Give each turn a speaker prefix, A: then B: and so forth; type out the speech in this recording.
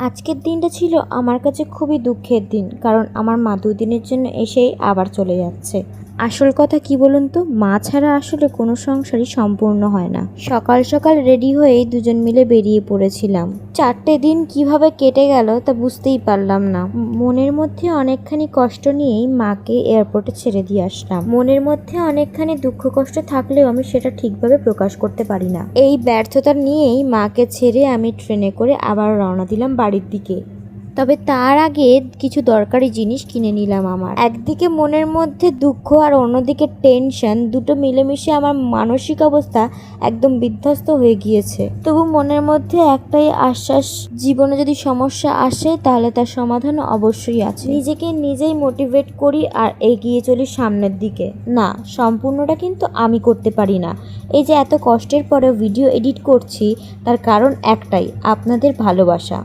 A: আজকের দিনটা ছিল আমার কাছে খুবই দুঃখের দিন, কারণ আমার মা দুদিনের জন্য এসেই আবার চলে যাচ্ছে। আসল কথা কি বলুন তো, মা ছাড়া আসলে কোনো সংসারই সম্পূর্ণ হয় না। সকাল সকাল রেডি হয়েই দুজন মিলে বেরিয়ে পড়েছিলাম। 4টে দিন কিভাবে কেটে গেল তা বুঝতেই পারলাম না। মনের মধ্যে অনেকখানি কষ্ট নিয়েই মাকে এয়ারপোর্টে ছেড়ে দিয়ে আসলাম। মনের মধ্যে অনেকখানি দুঃখ কষ্ট থাকলেও আমি সেটা ঠিকভাবে প্রকাশ করতে পারি না। এই ব্যর্থতা নিয়েই মাকে ছেড়ে আমি ট্রেনে করে আবার রওনা দিলাম বাড়ির দিকে। তবে তার আগে কিছু দরকারি জিনিস কিনে নিলাম। আমার একদিকে মনের মধ্যে দুঃখ আর অন্যদিকে টেনশন, দুটো মিলেমিশে আমার মানসিক অবস্থা একদম বিধ্বস্ত হয়ে গিয়েছে। তবু মনের মধ্যে একটাই আশ্বাস, জীবনে যদি সমস্যা আসে তাহলে তার সমাধান অবশ্যই আছে। নিজেকে নিজেই মোটিভেট করি আর এগিয়ে চলি সামনের দিকে। না, সম্পূর্ণটা কিন্তু আমি করতে পারি না। এই যে এত কষ্টের পরেও ভিডিও এডিট করছি, তার কারণ একটাই, আপনাদের ভালোবাসা।